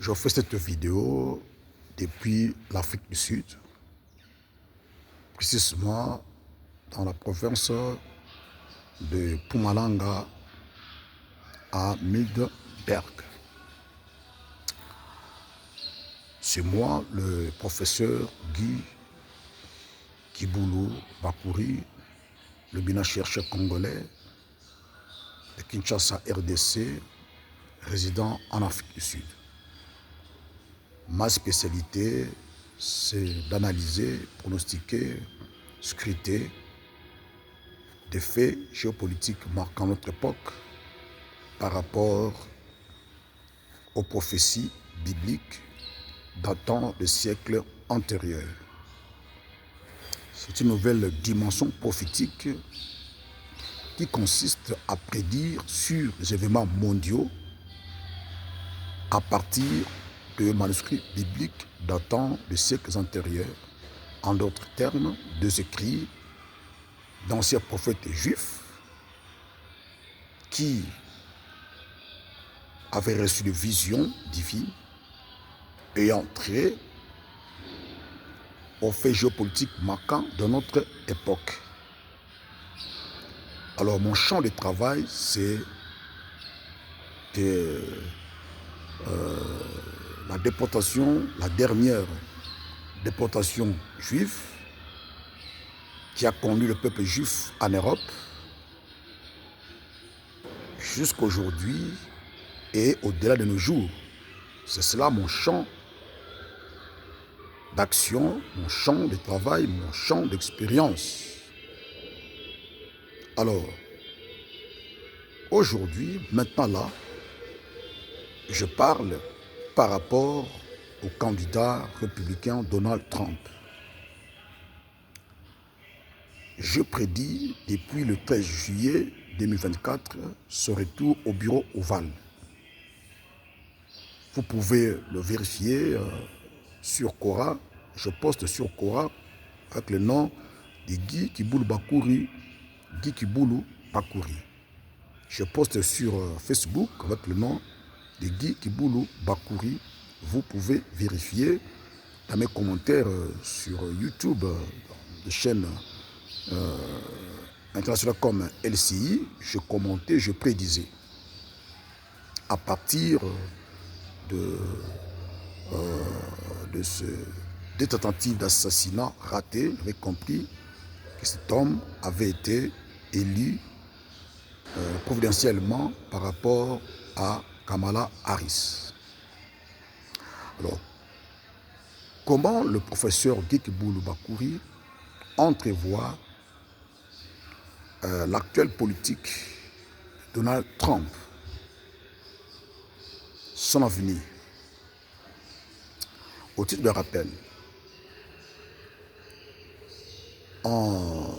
Je fais cette vidéo depuis l'Afrique du Sud, précisément dans la province de Mpumalanga à Middelburg. C'est moi, le professeur Guy Kiboulou Bakouri, le chercheur congolais de Kinshasa RDC, résident en Afrique du Sud. Ma spécialité, c'est d'analyser, pronostiquer, scruter des faits géopolitiques marquant notre époque par rapport aux prophéties bibliques datant de siècles antérieurs. C'est une nouvelle dimension prophétique qui consiste à prédire sur les événements mondiaux à partir de manuscrits bibliques datant de siècles antérieurs. En d'autres termes, des écrits d'anciens prophètes juifs qui avaient reçu des visions divines ayant trait aux faits géopolitiques marquants de notre époque. Alors, mon champ de travail, c'est la déportation, la dernière déportation juive qui a conduit le peuple juif en Europe jusqu'aujourd'hui et au-delà de nos jours. C'est cela mon champ d'action, mon champ de travail, mon champ d'expérience. Alors, aujourd'hui, maintenant là, je parle par rapport au candidat républicain Donald Trump. Je prédis depuis le 13 juillet 2024 ce retour au bureau ovale. Vous pouvez le vérifier sur Quora. Je poste sur Quora avec le nom de Guy Kiboulou Bakouri. Guy Kiboulou Bakouri. Je poste sur Facebook avec le nom de Guy Kiboulou Bakouri. Vous pouvez vérifier dans mes commentaires sur YouTube, des chaînes internationales comme LCI. Je commentais, je prédisais. À partir de cette tentative d'assassinat ratée, j'avais compris que cet homme avait été élu providentiellement par rapport à Kamala Harris. Alors, comment le professeur Guy Kiboulou Bakouri entrevoit l'actuelle politique de Donald Trump, son avenir? Au titre de rappel, en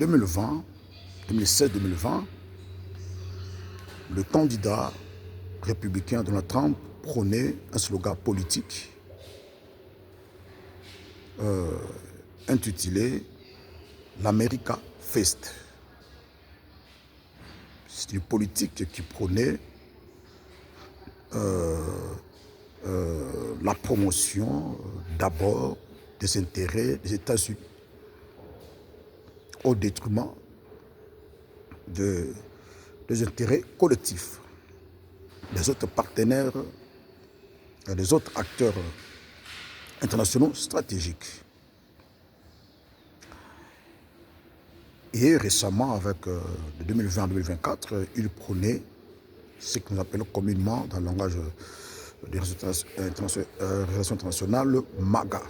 2016-2020, le candidat républicain Donald Trump prônait un slogan politique intitulé l'America First. C'est une politique qui prônait la promotion d'abord des intérêts des États-Unis au détriment des intérêts collectifs des autres partenaires et des autres acteurs internationaux stratégiques. Et récemment, avec de 2020 à 2024, il prônait ce que nous appelons communément dans le langage des relations internationales, MAGA.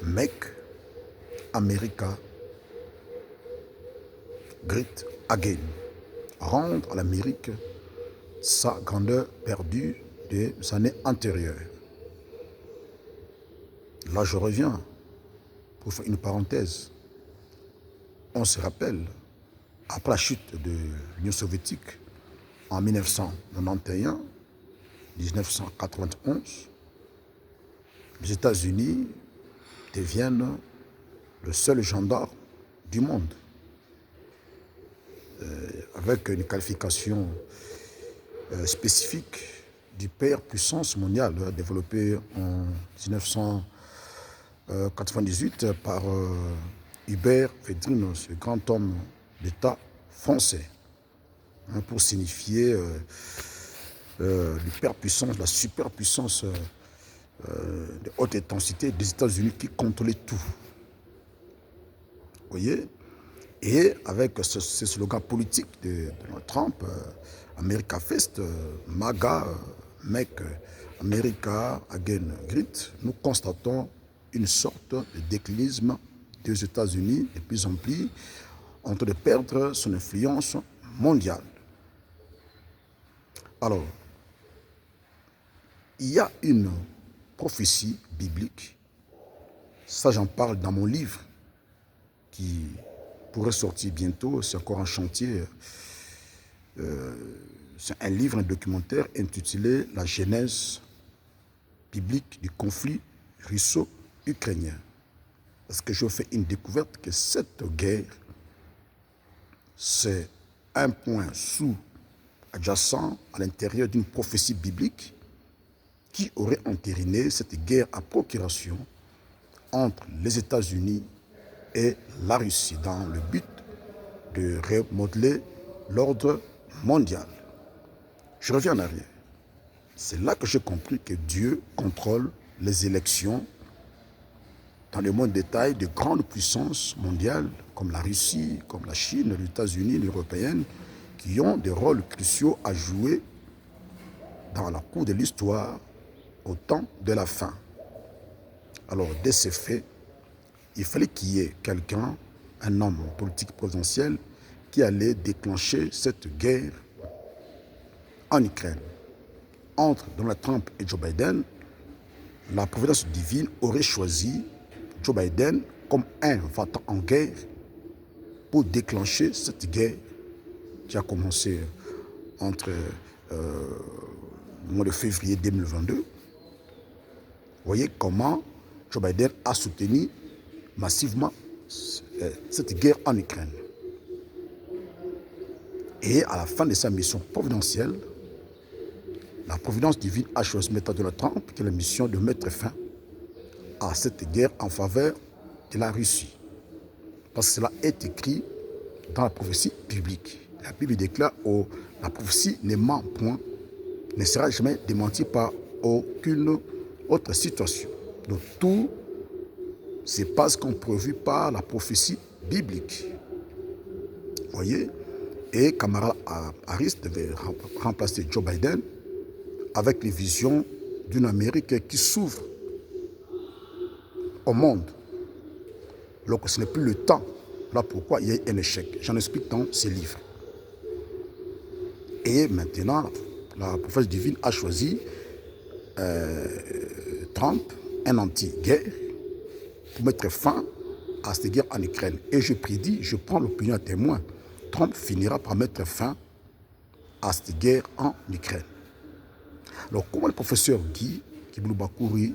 Make America Great Again. Rendre à l'Amérique sa grandeur perdue des années antérieures. Là, je reviens pour faire une parenthèse. On se rappelle, après la chute de l'Union soviétique en 1991, les États-Unis deviennent le seul gendarme du monde. Avec une qualification spécifique du père puissance mondiale développé en 1998 par Hubert Védrine, ce grand homme d'État français, pour signifier l'hyperpuissance, la superpuissance de haute intensité des États-Unis qui contrôlait tout. Vous voyez? Et avec ce slogan politique de Donald Trump, America First, MAGA, Make America Again Great, nous constatons une sorte de déclinisme des États-Unis de plus en plus en train de perdre son influence mondiale. Alors, il y a une prophétie biblique, ça j'en parle dans mon livre, qui pourrait sortir bientôt, c'est encore un chantier, c'est un livre, un documentaire intitulé « La genèse biblique du conflit russo-ukrainien ». Parce que je fais une découverte que cette guerre, c'est un point sous-adjacent à l'intérieur d'une prophétie biblique qui aurait entériné cette guerre à procuration entre les États-Unis et la Russie dans le but de remodeler l'ordre mondial. Je reviens en arrière. C'est là que j'ai compris que Dieu contrôle les élections dans le monde détail de grandes puissances mondiales comme la Russie, comme la Chine, les États-Unis, l'Union européenne, qui ont des rôles cruciaux à jouer dans la cour de l'histoire au temps de la fin. Alors, dès ces faits, il fallait qu'il y ait quelqu'un, un homme politique présidentiel, qui allait déclencher cette guerre en Ukraine. Entre Donald Trump et Joe Biden, la providence divine aurait choisi Joe Biden comme un va-t-en en guerre pour déclencher cette guerre qui a commencé entre le mois de février 2022. Vous voyez comment Joe Biden a soutenu massivement cette guerre en Ukraine. Et à la fin de sa mission providentielle, la providence divine a choisi M. Donald Trump qui a la mission de mettre fin à cette guerre en faveur de la Russie. Parce que cela est écrit dans la prophétie biblique. La Bible déclare que la prophétie ne ment point, ne sera jamais démentie par aucune autre situation. Donc tout se passe comme prévu par la prophétie biblique. Vous voyez? Et Kamala Harris devait remplacer Joe Biden avec les visions d'une Amérique qui s'ouvre au monde. Alors que ce n'est plus le temps. Là pourquoi il y a un échec. J'en explique dans ces livres. Et maintenant, la prophétie divine a choisi Trump, un anti-guerre, pour mettre fin à cette guerre en Ukraine. Et je prédis, je prends l'opinion à témoin, Trump finira par mettre fin à cette guerre en Ukraine. Alors, comment le professeur Guy Kibouloubakouri